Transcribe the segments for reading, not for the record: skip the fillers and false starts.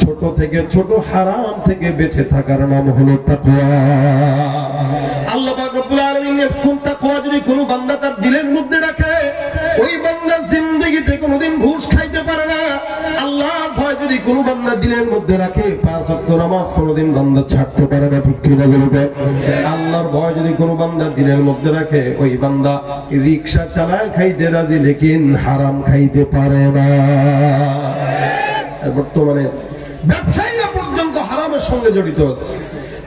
ছোট থেকে ছোট হারাম থেকে বেঁচে থাকার নাম হলো তাকওয়া। আল্লাহ পাক রব্বুল আলামিনের কোন তাকওয়া যদি কোনো বান্দা তার দিলের মধ্যে রাখে, ওই বান্দা জিন্দেগিতে কোনোদিন ঘুষ খাইতে পারে না। আল্লাহর ভয় যদি কোনো বান্দা দিলের মধ্যে রাখে, 5 ওয়াক্ত নামাজ কোনোদিন বান্দা ছাড়তে পারে না। ঠিক কিনা বলবে? আল্লাহর ভয় যদি কোনো বান্দা দিলের মধ্যে রাখে, ওই বান্দা রিকশা চালায় খাইতে রাজি, লেকিন হারাম খাইতে পারে না। বর্তমানে ব্যবসায়ীরা পর্যন্ত হারামের সঙ্গে জড়িত আছে।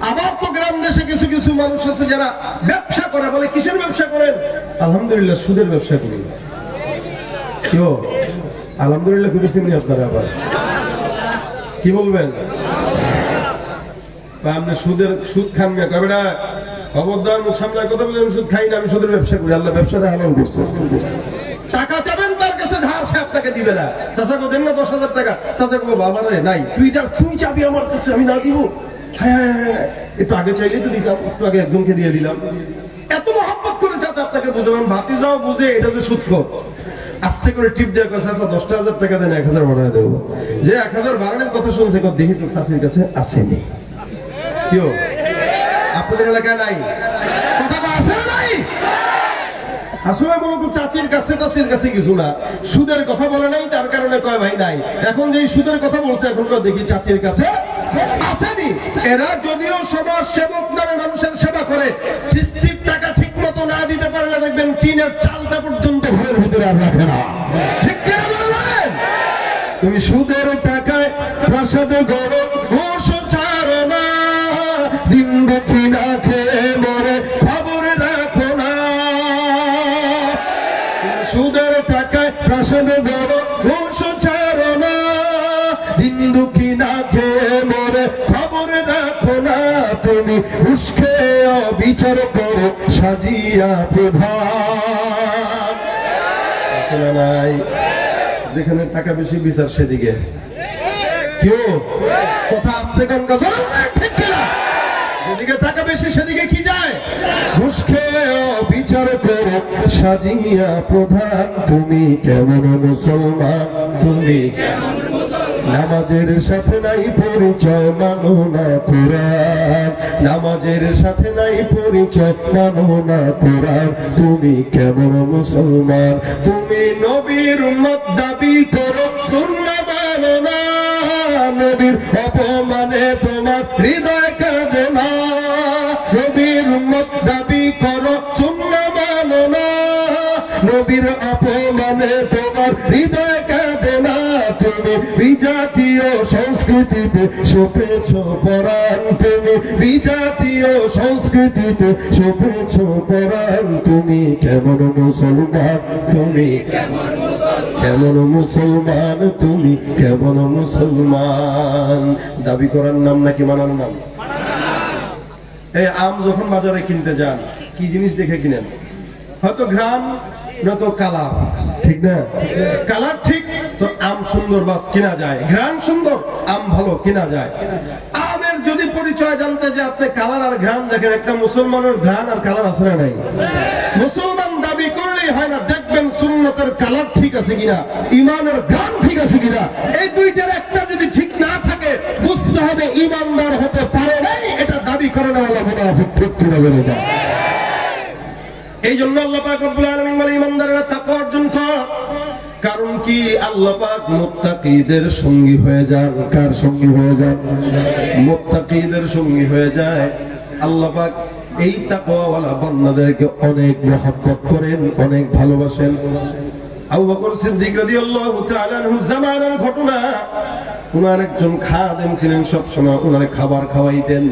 আবার তো গ্রাম দেশে কিছু কিছু মানুষ আছে যারা ব্যবসা করে, বলে কিসের ব্যবসা করেন? আলহামদুলিল্লাহ সুদের ব্যবসা করি। কেউ আলহামদুলিল্লাহ করেছেন আপনারা? আবার কি বলবেন? আপনি সুদ খান না, কবে না খবরদার, মুখ সামনে কথা বলে আমি সুদ খাই না, আমি সুদের ব্যবসা করি। আল্লাহ ব্যবসাটা হালাল করছে। টাকা চাবেন তার কাছে, ধার সে আপনাকে দিবে না। চাচা কো দেন না 10,000 টাকা, চাচা কো বাবা রে নাই, তুই চাবি আমার কাছে, আমি না দিব। হ্যাঁ একটু আগে চাইলে তো দিতাম, একটু আগে একজনকে দিয়ে দিলাম। এত মহব্বত করে চাচা আপনাকে বুঝাবেন, ভাতিজাও বুঝে এটা যে সুদখোর। আস্তে করে টিপ দেওয়া কথা, চাচা 10,000 টাকা দেন, 1,000 বাড়ায় দেবো। যে 1,000 বাড়ানোর কথা শুনছে, দেখি তো চাষির কাছে আসেনি। কেউ আপনাদের এলাকায় নাই? কথা আছে না নাই? আসলে মূলত চাচির কাছে কিছু না, সুদের কথা বলে নাই, তার কারণে কয় ভাই নাই। এখন যে সুদের কথা বলছে, এখন তো দেখি চাচির কাছে আসেনি। এরা যদিও সমাজ সেবক নামে মানুষের সেবা করে, কিস্তির টাকা ঠিক মতো না দিতে পারলে দেখবেন টিনের চালটা পর্যন্ত ঘরের ভিতরে আর রাখে না। ঠিক কিনা বলবেন? তুমি সুদের টাকায় প্রাসাদে গড় ঘোষ ছাড়ো না, দিন দেখি না খেয়ে মরে খবর রাখো না। সুদের টাকায় প্রাসাদে গড় ঘোষ ছাড়ো না, দিন দুঃখী না খেয়ে মরে খবর রাখো না। তুমি উস্কে বিচার করো সাজিয়া প্রধান। নাই যেখানে টাকা বেশি বিচার সেদিকে। কেউ কথা আসতে কান কথা ঠিক কিনা? যেদিকে টাকা বেশি সেদিকে কি যায়? ঘুষ খেয়ে বিচার করো সাজিয়া প্রধান। তুমি কেমন মুসলমান? তুমি নামাজের সাথে নাই পরিচয়, মানো না কোরআন। নামাজের সাথে নাই পরিচয়, মানো না কোরআন। তুমি কেমন মুসলমান? তুমি নবীর উম্মত দাবি করো, সুন্নাহ মানো না। নবীর অপমানে তোমার হৃদয় কাঁদে না। নবীর উম্মত দাবি করো, সুন্নাহ মানো না। নবীর অপমানে তোমার হৃদয় কাঁদে না। তুমি বিজাতীয় সংস্কৃতিতে সপেছ পরাণ। তুমি বিজাতীয় সংস্কৃতিতে সপেছ পরাণ। তুমি কেমন মুসলমান? তুমি কেমন মুসলমান? তুমি কেমন মুসলমান? দাবি করার নাম নাকি মানার নাম? এই আম যখন বাজারে কিনতে যান, কি জিনিস দেখে কিনেন? হয়তো ঘ্রাণ, নয়তো কালার। ঠিক না? কালার ঠিক তো আম সুন্দর বাস কিনা যায়, ঘ্রাণ সুন্দর আম ভালো কিনা যায়। আমের যদি পরিচয় জানতে যে আপনি কালার আর ঘ্রাণ দেখেন, একটা মুসলমানের ঘ্রাণ আর কালার আছে না নাই? মুসলমান দাবি করলেই হয় না, দেখবেন সুন্নতের কালার ঠিক আছে কিনা, ইমানের ঘ্রাণ ঠিক আছে কিনা। এই দুইটার একটা যদি ঠিক না থাকে, বুঝতে হবে ইমানদার হতে পারে নাই। এটা দাবি করে না আল্লাহ মুনাফিক। ঠিক কিনা বলে যায়? এই জন্য আল্লাহ পাক রব্বুল আলামিন বলে ইমানদাররা তাকওয়া অর্জন কর। কারণ কি? আল্লাহ পাক মুত্তাকিদের সঙ্গী হয়ে যান। কার সঙ্গী হয়ে যান? মুত্তাকিদের সঙ্গী হয়ে যায়। আল্লাহ পাক এই তাকওয়াওয়ালা বান্দাদেরকে অনেক মহব্বত করেন, অনেক ভালোবাসেন। আবু বকর সিদ্দিক রাদিয়াল্লাহু তাআলা আনহু জামানার ঘটনা, ওনার একজন খাদেম ছিলেন, সব সময় ওনারে খাবার খাওয়াইতেন।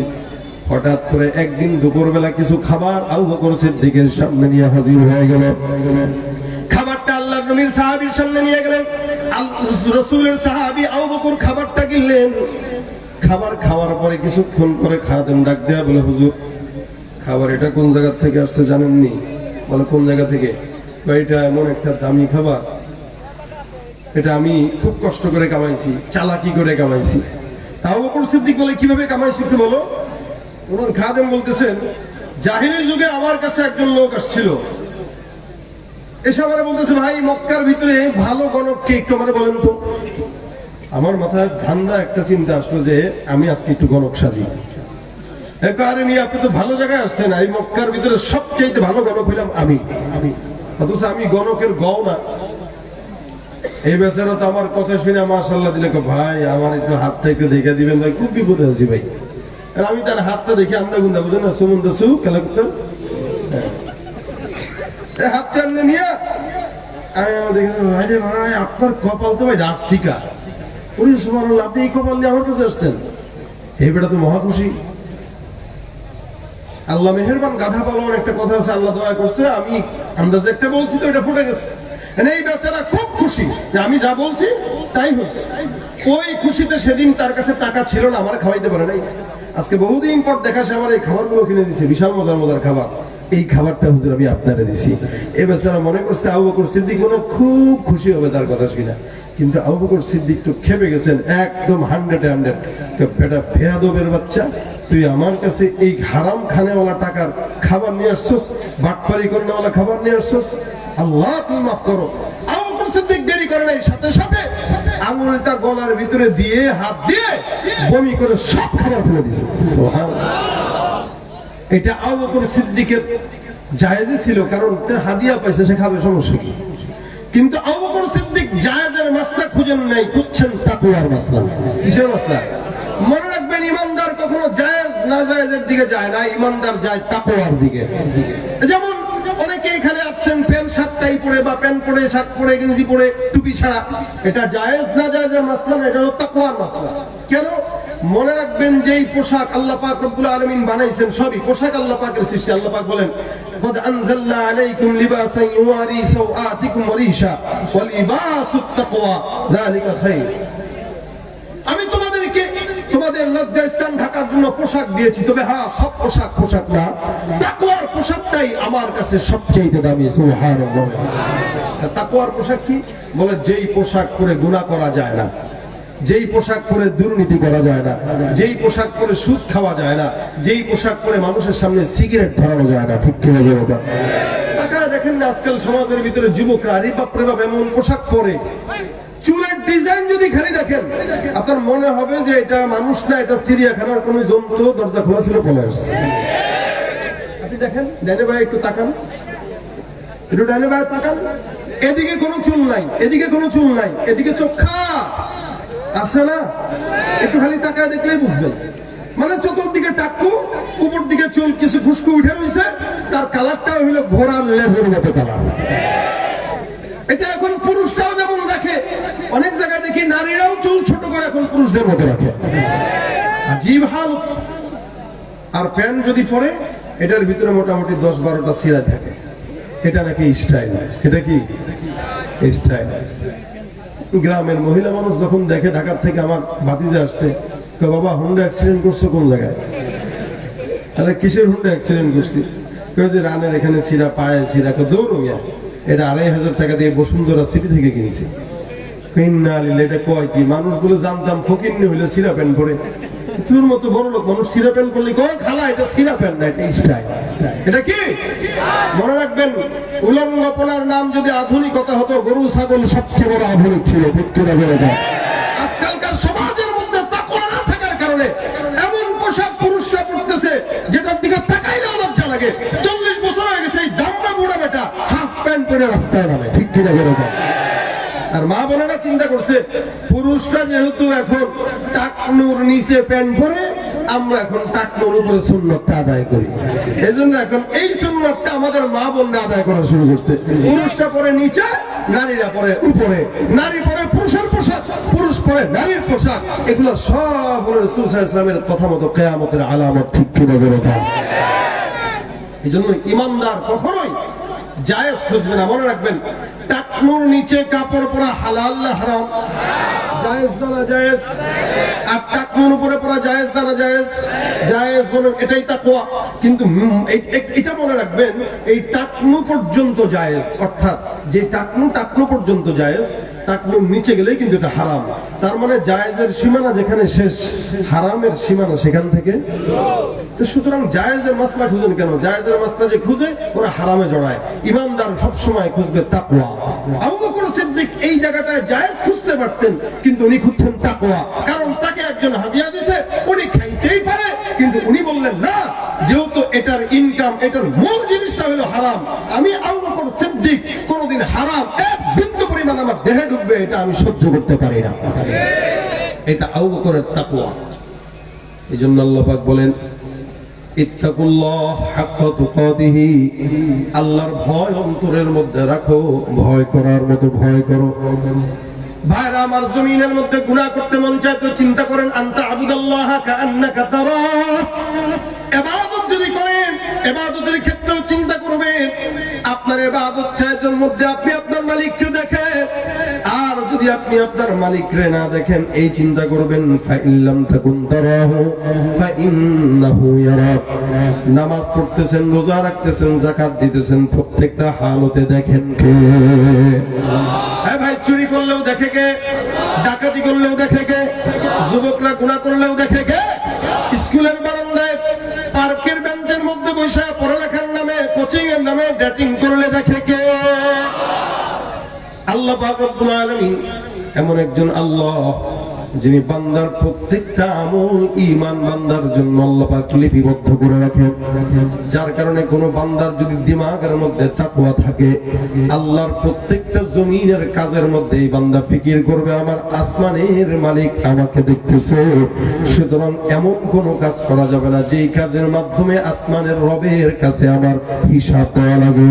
হঠাৎ করে একদিন দুপুরবেলা কিছু খাবার আবু বকর সিদ্দিকের সামনে নিয়ে হাজির হয়ে গেল। খাবারটা আল্লাহর নবীর সাহাবীর সামনে নিয়ে গেলেন। রাসূলের সাহাবী আবু বকর খাবারটা গিললেন। খাবার খাওয়ার পরে কিছুক্ষণ পরে খাদেম ডাক দেয়া বলে, হুজুর খাবার এটা কোন জায়গা থেকে আসছে জানেননি? বলে কোন জায়গা থেকে? এটা এমন একটা দামি খাবার, এটা আমি খুব কষ্ট করে কামাইছি, চালাকি করে কামাইছি। আবু বকর সিদ্দিক বলে, কিভাবে কামাইছি একটু বলো। ওনার খাদেম বলতেছেন, জাহিলি যুগে আমার কাছে একজন লোক আসছিল, এসে আমার বলতেছে, ভাই মক্কার ভিতরে ভালো গণক কে, একটু আমার বলেন তো। আমার মাথায় ঠান্ডা একটা চিন্তা আসলো যে আমি আজকে একটু গণক সাজি। আরে মিয়া, আপনি তো ভালো জায়গায় আসছেন, এই মক্কার ভিতরে সবচেয়ে ভালো গণক হইলাম আমি। অথচ আমি গণকের গও না। এই বেচারা তো আমার কথা শুনে মাশাআল্লাহ দিলে, ভাই আমার একটু হাতটা একটু দেখে দিবেন ভাই, খুব বিপদে আছি ভাই। আর আমি তার হাতটা দেখে আন্দা গুন্দা, বুঝেন না, সুমন্দা সু খেলা করতাম, হাতটা এমনি নিয়ে ভাই আপনার কপাল তো ভাই রাস্টিকা। ওই সুবহানাল্লাহ, আপনি এই কপাল নিয়ে আমার কাছে আসছেন? এই বেটা তো মহা খুশি। আল্লাহ মেহেরবান, গাধা পালন একটা কথা আছে, আল্লাহ দয়া করছে, আমি আন্দাজে একটা বলছি তো এটা ফুটে গেছে। এই বেচারা খুব খুশি যে আমি যা বলছি তাই হচ্ছে। ওই খুশিতে সেদিন তার কাছে টাকা ছিল না, আমার খাওয়াইতে পারে নাই। আজকে বহুদিন পর দেখা সে আমার এই খাবারগুলো কিনে দিচ্ছে, বিশাল মজার মজার খাবার। এই খাবারটা হুজুর আমি আপনারে দিছি। এই বেচারা মনে করছে আবু বকর সিদ্দিক মনে খুব খুশি হবে তার কথা শুনে, কিন্তু আবু বকর সিদ্দিক তো খেপে গেছেন একদম 100-100। বেটা বেয়াদবের বাচ্চা, তুই আমার কাছে এই হারাম খানেওয়ালা টাকার খাবার নিয়ে আসছস, বাটপারি করেওয়ালা খাবার নিয়ে আসছস, আল্লাহ তুমি মাফ করো। আবু বকর সিদ্দিক দেরি করে নাই, সাথে সাথে আঙুলটা গলার ভিতরে দিয়ে হাত দিয়ে বমি করে সব খাবার ফেলে দিয়েছে। সুবহানাল্লাহ। এটা আবু বকর সিদ্দিকের জায়েজই ছিল, কারণ হাদিয়া পাইছে, সে খাবে, সমস্যা কি? কিন্তু আবু বকর সিদ্দিক জায়েজের মাসলা খুঁজেন নাই, খুঁজছেন তাকওয়ার মাসলা। কিসের মাসলা? মনে রাখবেন, ইমানদার কখনো জায়েজ না জায়েজের দিকে যায় না, ইমানদার যায় তাকওয়ার দিকে। যেমন অনেকে এখানে আসছেন প্যান্ট শার্ট টাই পরে, বা প্যান্ট পরে, শার্ট পরে, গেঞ্জি পরে, টুপি ছাড়া। এটা জায়েজ না জায়েজের মাসলা না, এটা হলো তাকওয়ার মাসলা। কেন? মনে রাখবেন, যেই পোশাক আল্লাহ পাক রব্বুল আলামিন বানাইছেন, সবই পোশাক আল্লাহ পাকের সৃষ্টি। আল্লাহ পাক বলেন, قد أنزلنا عليكم لباسا يواري سوآتكم وريشا ولباس التقوى ذلك خير। আমি তোমাদেরকে তোমাদের লজ্জাস্থান ঢাকার জন্য পোশাক দিয়েছি, তবে হ্যাঁ, সব পোশাক পোশাক না, তাকওয়ার পোশাকটাই আমার কাছে সবচেয়ে দামি। সুবহানাল্লাহ। তাকওয়ার পোশাক কি? বলে যেই পোশাক পরে গুনাহ করা যায় না, যেই পোশাক পরে দুর্নীতি করা যায় না, যেই পোশাক পরে সুদ খাওয়া যায় না, যেই পোশাক পরে মানুষের সামনে সিগারেট ধরানো যায় না। ঠিক কিনা বলুন? তাছাড়া দেখেন না, আজকাল সমাজের ভিতরে যুবকরা রিবাপরে বাপ এমন পোশাক পরে, চুলের ডিজাইন যদি খালি দেখেন আপনার মনে হবে যে এটা মানুষ না, এটা চিড়িয়াখানার কোন জন্তু, দরজা খোলা ছিল পলে আসছে। আপনি দেখেন, ডাইনে ভাই একটু তাকান, একটু ডাইনে ভাই তাকান, এদিকে কোনো চুল নাই, এদিকে কোনো চুল নাই, এদিকে চোখা আছে না, একটু খালি তাকায় দেখলেই বুঝবেন। মানে চতুর্দিকে টাক্কু, উপর দিকে চুল কিছু খুশকু উঠে রয়েছে, তার কালারটা হইল ঘোড়ার লেজের মতো কালার। এটা এখন পুরুষরাও যেমন রাখে, অনেক জায়গায় দেখি নারীরাও চুল ছোট করে এখন পুরুষদের মতো রাখে। জীব হাল। আর প্যান্ট যদি পরে, এটার ভিতরে মোটামুটি 10-12টা ছিঁড়া থাকে, এটা নাকি স্টাইল। এটা কি স্টাইল? গ্রামের মহিলা মানুষ যখন দেখে ঢাকার থেকে আমার ভাতিজা আসছে, বাবা হুন্ডা অ্যাক্সিডেন্ট করছো কোন জায়গায়? আরে কিসের হুন্ডা অ্যাক্সিডেন্ট করছি? যে রানের এখানে ছিঁড়া, পায়ে ছিঁড়া। দৌড় মিয়া, এটা 2500 টাকা দিয়ে বসুন্ধরা সিটি থেকে কিনেছি। এটা কয় কি? মানুষগুলো জানতাম ফকিন্নি হইলে ছিঁড়া প্যান্ট পরে, তোর মতো বড় লোক মানুষ ছিঁড়া প্যান্ট পরলে কয় খালা, এটা ছিঁড়া প্যান্ট না, এটা স্টাইল। এটা কি? মনে রাখবেন, উলঙ্গপনার নাম যদি আধুনিকতা হতো, গরু ছাগল সবচেয়ে বড় আধুনিক ছিল। আজকালকার সমাজের মধ্যে তাকওয়া না থাকার কারণে এমন পোশাক পুরুষরা পড়তেছে যেটার দিকে তাকাইলেও লজ্জা লাগে। 40 বছর হয়ে গেছে এই দামড়া বুড়া বেটা হাফ প্যান্ট পরে রাস্তায় নামে। ঠিক কিনা বলে? আর মা বোনেরা চিন্তা করছে, পুরুষরা যেহেতু এখন টাকনুর নিচে প্যান্ট পরে, আমরা এখন টাকনুর উপরে সুন্নতটা আদায় করি। এই জন্য এখন এই সুন্নতটা আমাদের মা বোনরা আদায় করা শুরু করছে। পুরুষটা পরে নিচে, নারীরা পরে উপরে, নারী পরে পুরুষের পোশাক, পুরুষ পরে নারীর পোশাক। এগুলো সব রাসূল সাল্লাল্লাহু আলাইহি ওয়াসাল্লামের কথা মতো কিয়ামতের আলামত। ঠিক কিনা বলুন? এই জন্য ইমানদার কখনোই জায়েজ খুঁজবে না। মনে রাখবেন, টাকনুর নিচে কাপড় পরা হালাল না হারাম? জায়েজ না জায়েজ? আর টাকনুর উপরে পড়া জায়েজ না জায়েজ? জায়েজ বলেন, এটাই তাকওয়া। কিন্তু এটা মনে রাখবেন, এই টাকনু পর্যন্ত জায়েজ, অর্থাৎ যে টাকনু পর্যন্ত জায়েজ, টাকনুর নিচে গেলেই কিন্তু এটা হারাম। তার মানে জায়েজের সীমানা যেখানে শেষ, হারামের সীমানা সেখান থেকে। তো সুতরাং জায়েজের মাসলা খুঁজেন কেন? জায়েজের মাসলা যে খুঁজে ওরা হারামে জড়ায়। ইমানদার সবসময় খুঁজবে তাকওয়া। আবু বকর সিদ্দিক এই জায়গাটায় জায়েজ খুঁজতে পারতেন, কিন্তু উনি খুঁজছেন তাকওয়া। কারণ তাকে একজন হাদিয়া দিয়েছে, উনি খাইতেই পারে, কিন্তু উনি বললেন না, যেহেতু এটার ইনকাম, এটার মূল জিনিসটা হলো হারাম, আমি আবু বকর সিদ্দিক কোনোদিন হারাম এক বিন্দু পরিমাণ আমার দেহে ঢুকবে এটা আমি সহ্য করতে পারি না। এটা আবু বকরের তাকওয়া। এই জন্য আল্লাহ পাক বলেন, ইত্তাকুল্লাহ হাক্কা তুকাতিহি, আল্লাহর ভয় অন্তরের মধ্যে রাখো, ভয় করার মতো ভয় করো। ভাইরা আমার, জমিনের মধ্যে গুনাহ করতে মন চায় তো চিন্তা করেন, আনতা আবুদাল্লাহ কাআন্নাকা তারাহ। ইবাদত যদি করেন, ইবাদতের ক্ষেত্রেও চিন্তা করবেন আপনার ইবাদত কাজের মধ্যে আপনি আপনার মালিককে দেখেন, আর যদি আপনি আপনার মালিককে না দেখেন এই চিন্তা করবেন, ফাইল্লাম তাকুন তারাহু ফাইন্নাহু ইয়ারাক। নামাজ পড়তেছেন, রোজা রাখতেছেন, যাকাত দিতেছেন, প্রত্যেকটা হালতে দেখেন কে? হ্যাঁ ভাই, চুরি করলেও দেখে কে? ডাকাতি করলেও দেখে কে? যুবকরা গুনাহ করলেও দেখে কে? স্কুলের বারান্দায়, পার্কের বেঞ্চের মধ্যে বসে পড়ালেখার নামে, কোচিং এর নামে ডেটিং করলে দেখে কে? আল্লাহ পাক রব্বুল আলামিন এমন একজন আল্লাহ, যিনি বান্দার প্রত্যেকটা আমল, ঈমান বান্দার জন্য আল্লাহ পাক লিপিবদ্ধ করে রাখেন। যার কারণে কোন বান্দার যদি দিমাগের মধ্যে তাকওয়া থাকে, আল্লাহর প্রত্যেকটা জমিনের কাজের মধ্যে এই বান্দা ফিকির করবে, আমার আসমানের মালিক আমাকে দেখতেছে। সুতরাং এমন কোন কাজ করা যাবে না যেই কাজের মাধ্যমে আসমানের রবের কাছে আমার হিসাব দেওয়া লাগে।